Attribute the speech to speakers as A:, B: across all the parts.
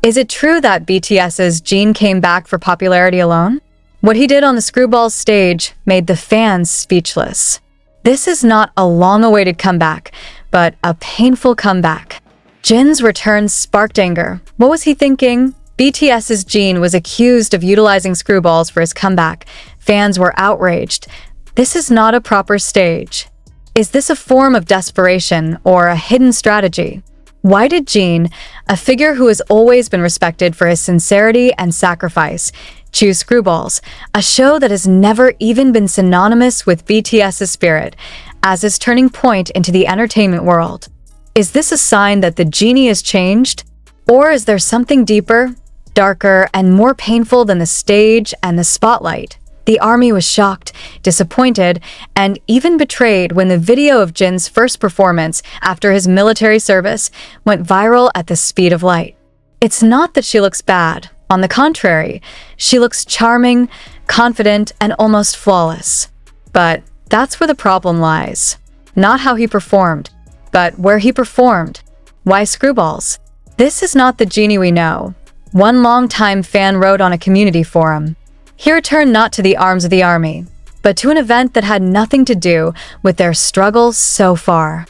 A: Is it true that BTS's Jin came back for popularity alone? What he did on the Screwball stage made the fans speechless. This is not a long-awaited comeback, but a painful comeback. Jin's return sparked anger. What was he thinking? BTS's Jin was accused of utilizing screwballs for his comeback. Fans were outraged. This is not a proper stage. Is this a form of desperation or a hidden strategy? Why did Jin, a figure who has always been respected for his sincerity and sacrifice, choose Screwballs, a show that has never even been synonymous with BTS's spirit, as his turning point into the entertainment world? Is this a sign that the genie has changed? Or is there something deeper, darker, and more painful than the stage and the spotlight? The army was shocked, disappointed, and even betrayed when the video of Jin's first performance after his military service went viral at the speed of light. It's not that she looks bad. On the contrary, she looks charming, confident, and almost flawless. But that's where the problem lies. Not how he performed, but where he performed. Why Screwballs? This is not the genie we know. One longtime fan wrote on a community forum. He returned not to the arms of the army, but to an event that had nothing to do with their struggles so far.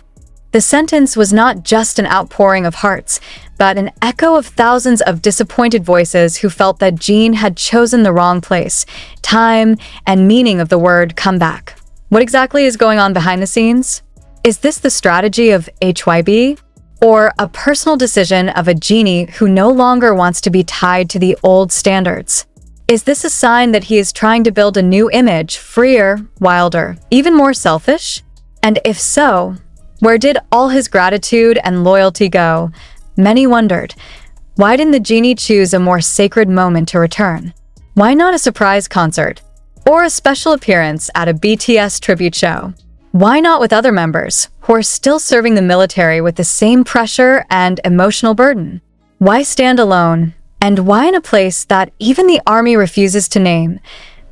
A: The sentence was not just an outpouring of hearts, but an echo of thousands of disappointed voices who felt that Jin had chosen the wrong place, time, and meaning of the word comeback. What exactly is going on behind the scenes? Is this the strategy of HYB? Or a personal decision of a genie who no longer wants to be tied to the old standards? Is this a sign that he is trying to build a new image, freer, wilder, even more selfish? And if so, where did all his gratitude and loyalty go? Many wondered, why didn't the genie choose a more sacred moment to return? Why not a surprise concert? Or a special appearance at a BTS tribute show? Why not with other members who are still serving the military with the same pressure and emotional burden? Why stand alone? And why in a place that even the army refuses to name?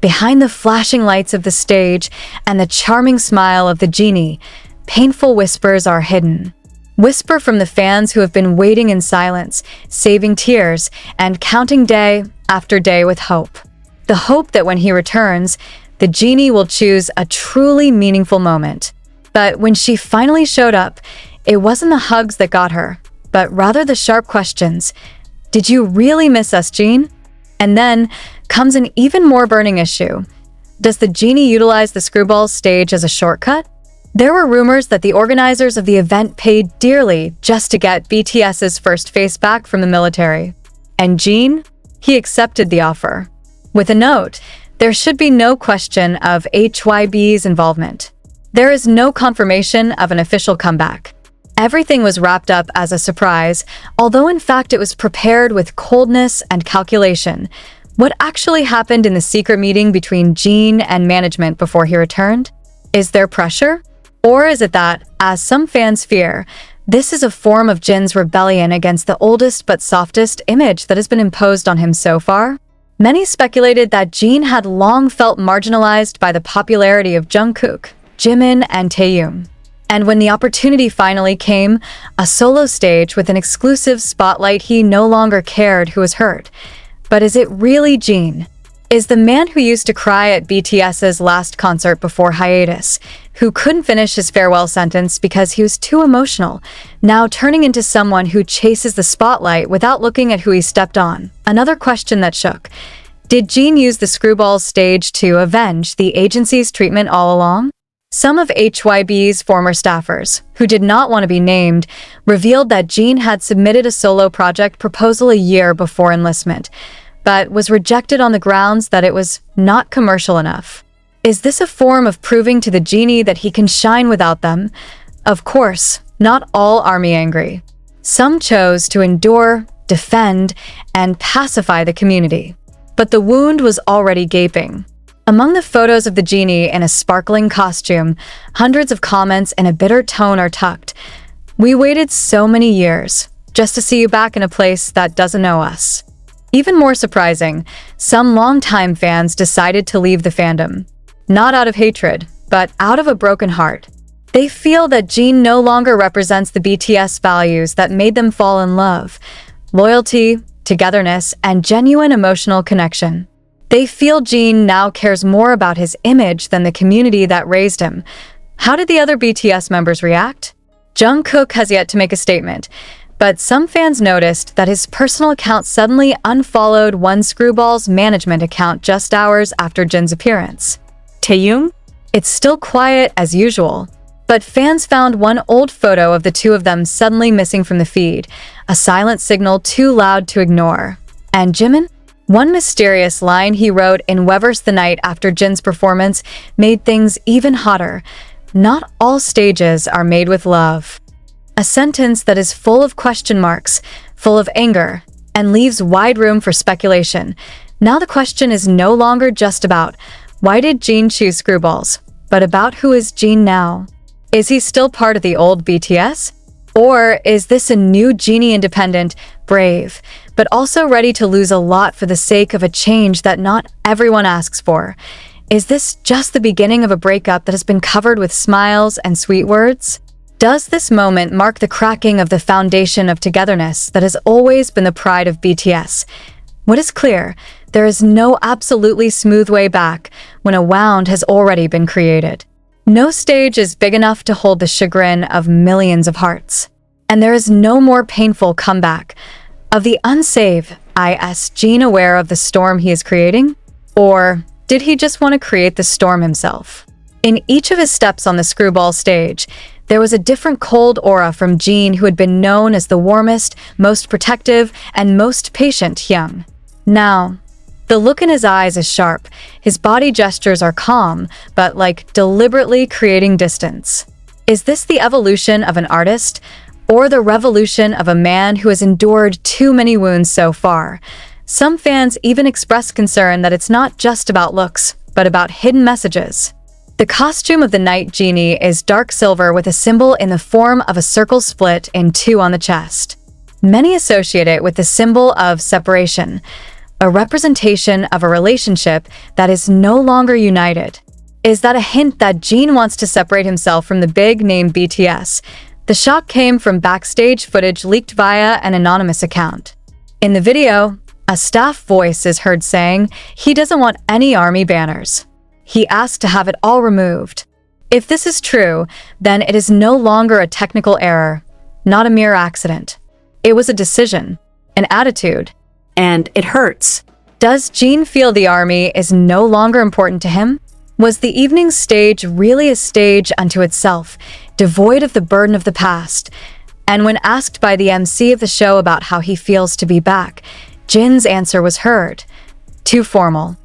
A: Behind the flashing lights of the stage and the charming smile of the genie, painful whispers are hidden. Whisper from the fans who have been waiting in silence, saving tears, and counting day after day with hope. The hope that when he returns, the genie will choose a truly meaningful moment. But when she finally showed up, it wasn't the hugs that got her, but rather the sharp questions. Did you really miss us, Jin? And then comes an even more burning issue. Does the genie utilize the Screwball stage as a shortcut? There were rumors that the organizers of the event paid dearly just to get BTS's first face back from the military. And Jin? He accepted the offer. With a note, there should be no question of HYB's involvement. There is no confirmation of an official comeback. Everything was wrapped up as a surprise, although in fact it was prepared with coldness and calculation. What actually happened in the secret meeting between Jin and management before he returned? Is there pressure? Or is it that, as some fans fear, this is a form of Jin's rebellion against the oldest but softest image that has been imposed on him so far? Many speculated that Jin had long felt marginalized by the popularity of Jungkook, Jimin, and Taehyung. And when the opportunity finally came, a solo stage with an exclusive spotlight, he no longer cared who was hurt. But is it really Jin? Is the man who used to cry at BTS's last concert before hiatus, who couldn't finish his farewell sentence because he was too emotional, now turning into someone who chases the spotlight without looking at who he stepped on? Another question that shook. Did Jin use the Screwball stage to avenge the agency's treatment all along? Some of HYB's former staffers, who did not want to be named, revealed that Jin had submitted a solo project proposal a year before enlistment, but was rejected on the grounds that it was not commercial enough. Is this a form of proving to the genie that he can shine without them? Of course, not all army angry. Some chose to endure, defend, and pacify the community. But the wound was already gaping. Among the photos of the genie in a sparkling costume, hundreds of comments in a bitter tone are tucked. We waited so many years just to see you back in a place that doesn't know us. Even more surprising, some longtime fans decided to leave the fandom. Not out of hatred, but out of a broken heart. They feel that Jin no longer represents the BTS values that made them fall in love. Loyalty, togetherness, and genuine emotional connection. They feel Jin now cares more about his image than the community that raised him. How did the other BTS members react? Jungkook has yet to make a statement, but some fans noticed that his personal account suddenly unfollowed one Screwball's management account just hours after Jin's appearance. Taehyung? It's still quiet as usual, but fans found one old photo of the two of them suddenly missing from the feed, a silent signal too loud to ignore. And Jimin? One mysterious line he wrote in Weverse the night after Jin's performance made things even hotter. Not all stages are made with love. A sentence that is full of question marks, full of anger, and leaves wide room for speculation. Now the question is no longer just about why did Jin choose Screwballs, but about who is Jin now. Is he still part of the old BTS? Or is this a new genie, independent, brave, but also ready to lose a lot for the sake of a change that not everyone asks for? Is this just the beginning of a breakup that has been covered with smiles and sweet words? Does this moment mark the cracking of the foundation of togetherness that has always been the pride of BTS? What is clear, there is no absolutely smooth way back when a wound has already been created. No stage is big enough to hold the chagrin of millions of hearts. And there is no more painful comeback. Of the unsaved, is Jin aware of the storm he is creating? Or did he just want to create the storm himself? In each of his steps on the Screwball stage, there was a different cold aura from Jin, who had been known as the warmest, most protective, and most patient Hyung. Now, the look in his eyes is sharp, his body gestures are calm, but like deliberately creating distance. Is this the evolution of an artist, or the revolution of a man who has endured too many wounds so far? Some fans even express concern that it's not just about looks, but about hidden messages. The costume of the night genie is dark silver with a symbol in the form of a circle split in two on the chest. Many associate it with the symbol of separation, a representation of a relationship that is no longer united. Is that a hint that Jin wants to separate himself from the big-name BTS? The shock came from backstage footage leaked via an anonymous account. In the video, a staff voice is heard saying he doesn't want any army banners. He asked to have it all removed. If this is true, then it is no longer a technical error, not a mere accident. It was a decision, an attitude. And it hurts. Does Jin feel the army is no longer important to him? Was the evening stage really a stage unto itself, devoid of the burden of the past? And when asked by the MC of the show about how he feels to be back, Jin's answer was heard. Too formal.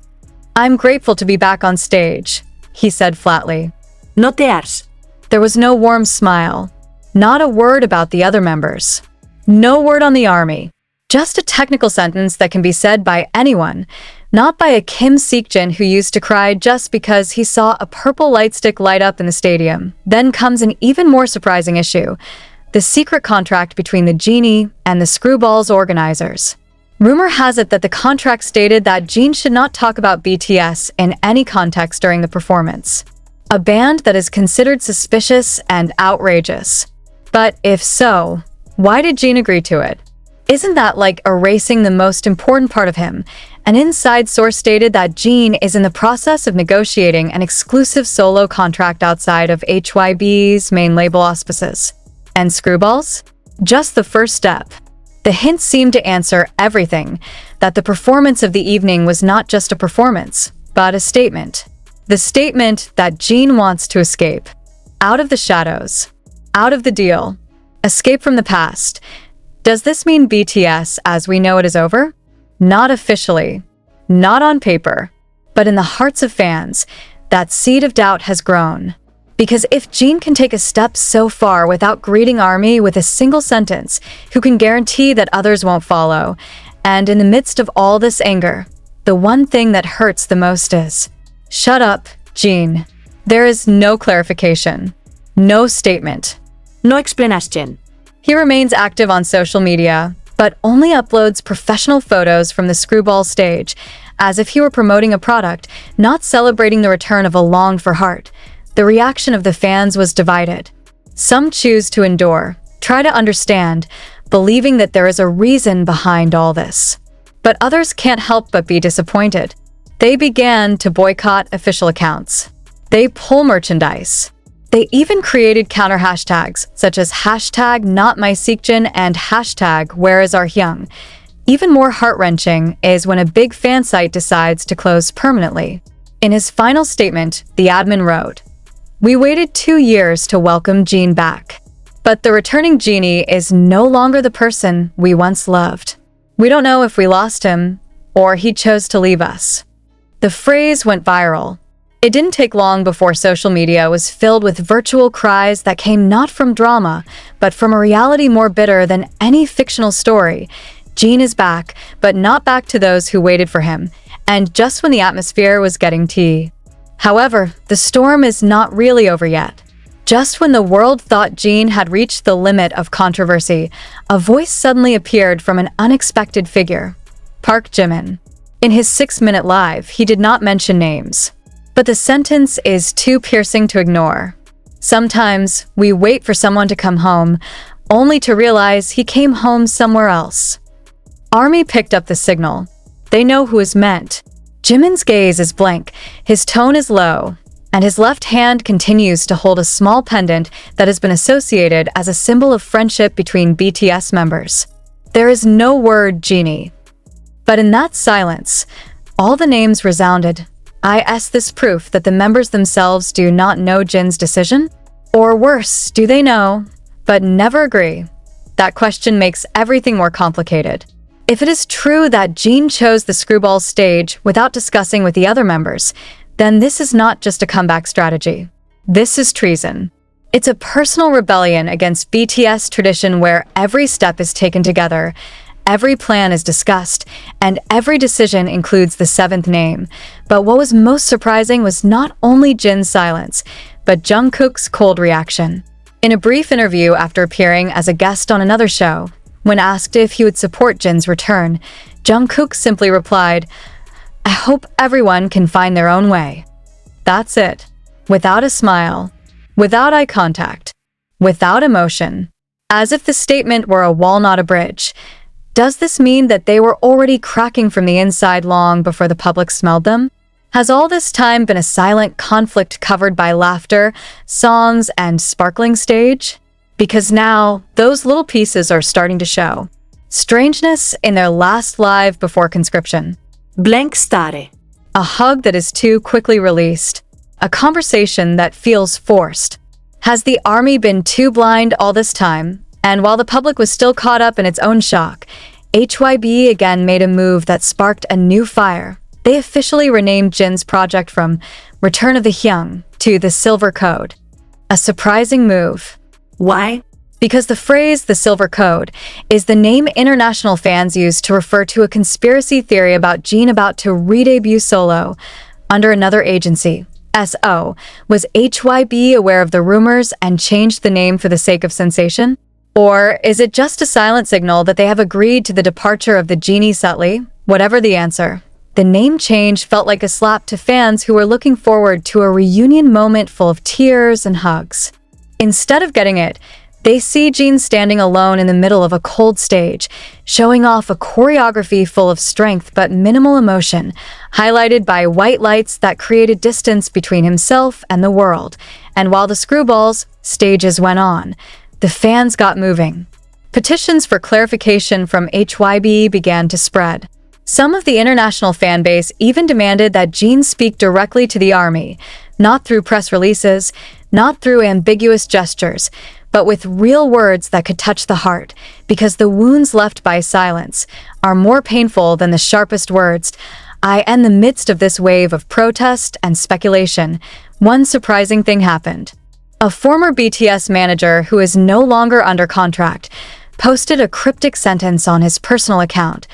A: "I'm grateful to be back on stage," he said flatly. "No te arres." There was no warm smile. Not a word about the other members. No word on the army. Just a technical sentence that can be said by anyone, not by a Kim seokjin who used to cry just because he saw a purple lightstick light up in the stadium. Then comes an even more surprising issue, the secret contract between the genie and the Screwball's organizers. Rumor has it that the contract stated that Jin should not talk about BTS in any context during the performance. A band that is considered suspicious and outrageous. But if so, why did Jin agree to it? Isn't that like erasing the most important part of him? An inside source stated that Jin is in the process of negotiating an exclusive solo contract outside of HYB's main label auspices. And Screwballs? Just the first step. The hint seemed to answer everything, that the performance of the evening was not just a performance, but a statement. The statement that Jin wants to escape. Out of the shadows. Out of the deal. Escape from the past. Does this mean BTS as we know it is over? Not officially. Not on paper. But in the hearts of fans, that seed of doubt has grown. Because if Jin can take a step so far without greeting ARMY with a single sentence, who can guarantee that others won't follow? And in the midst of all this anger, the one thing that hurts the most is, shut up, Jin. There is no clarification. No statement. No explanation. He remains active on social media, but only uploads professional photos from the Screwball stage, as if he were promoting a product, not celebrating the return of a longed-for heart. The reaction of the fans was divided. Some choose to endure, try to understand, believing that there is a reason behind all this. But others can't help but be disappointed. They began to boycott official accounts. They pull merchandise. They even created counter hashtags, such as hashtag #NotMySeokjin and hashtag #WhereIsOurHyung. Even more heart-wrenching is when a big fan site decides to close permanently. In his final statement, the admin wrote, "We waited 2 years to welcome Jin back. But the returning genie is no longer the person we once loved. We don't know if we lost him or he chose to leave us." The phrase went viral. It didn't take long before social media was filled with virtual cries that came not from drama, but from a reality more bitter than any fictional story. Jin is back, but not back to those who waited for him, and just when the atmosphere was getting tea. However, the storm is not really over yet. Just when the world thought Jin had reached the limit of controversy, a voice suddenly appeared from an unexpected figure, Park Jimin. In his 6-minute live, he did not mention names. But the sentence is too piercing to ignore. Sometimes we wait for someone to come home, only to realize he came home somewhere else. ARMY picked up the signal. They know who is meant. Jimin's gaze is blank, his tone is low, and his left hand continues to hold a small pendant that has been associated as a symbol of friendship between BTS members. There is no word genie. But in that silence, all the names resounded. Is this proof that the members themselves do not know Jin's decision? Or worse, do they know, but never agree? That question makes everything more complicated. If it is true that Jin chose the screwball stage without discussing with the other members, then this is not just a comeback strategy. This is treason. It's a personal rebellion against BTS tradition where every step is taken together, every plan is discussed, and every decision includes the 7th name. But what was most surprising was not only Jin's silence, but Jungkook's cold reaction. In a brief interview after appearing as a guest on another show, when asked if he would support Jin's return, Jungkook simply replied, "I hope everyone can find their own way." That's it. Without a smile, without eye contact, without emotion. As if the statement were a wall, not a bridge. Does this mean that they were already cracking from the inside long before the public smelled them? Has all this time been a silent conflict covered by laughter, songs, and sparkling stage? Because now, those little pieces are starting to show. Strangeness in their last live before conscription.
B: Blank stare.
A: A hug that is too quickly released. A conversation that feels forced. Has the ARMY been too blind all this time? And while the public was still caught up in its own shock, HYB again made a move that sparked a new fire. They officially renamed Jin's project from Return of the Hyung to the Silver Code. A surprising move.
B: Why?
A: Because the phrase "the Silver Code" is the name international fans use to refer to a conspiracy theory about Jin about to re-debut solo under another agency. SO. Was HYB aware of the rumors and changed the name for the sake of sensation? Or is it just a silent signal that they have agreed to the departure of the genie subtly? Whatever the answer, the name change felt like a slap to fans who were looking forward to a reunion moment full of tears and hugs. Instead of getting it, they see Jin standing alone in the middle of a cold stage, showing off a choreography full of strength but minimal emotion, highlighted by white lights that created distance between himself and the world. And while the screwballs stages went on, the fans got moving. Petitions for clarification from HYB began to spread. Some of the international fan base even demanded that Jin speak directly to the ARMY, not through press releases, not through ambiguous gestures, but with real words that could touch the heart, because the wounds left by silence are more painful than the sharpest words. In the midst of this wave of protest and speculation, one surprising thing happened. A former BTS manager who is no longer under contract posted a cryptic sentence on his personal account.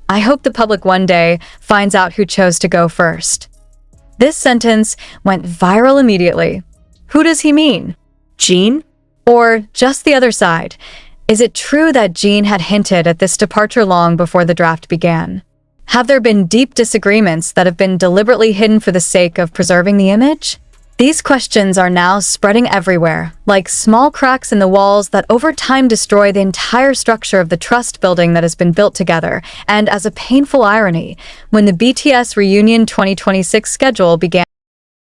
A: "I hope the public one day finds out who chose to go first." This sentence went viral immediately. Who does he mean?
B: Jin?
A: Or just the other side? Is it true that Jin had hinted at this departure long before the draft began? Have there been deep disagreements that have been deliberately hidden for the sake of preserving the image? These questions are now spreading everywhere, like small cracks in the walls that over time destroy the entire structure of the trust building that has been built together. And as a painful irony, when the BTS Reunion 2026 schedule began,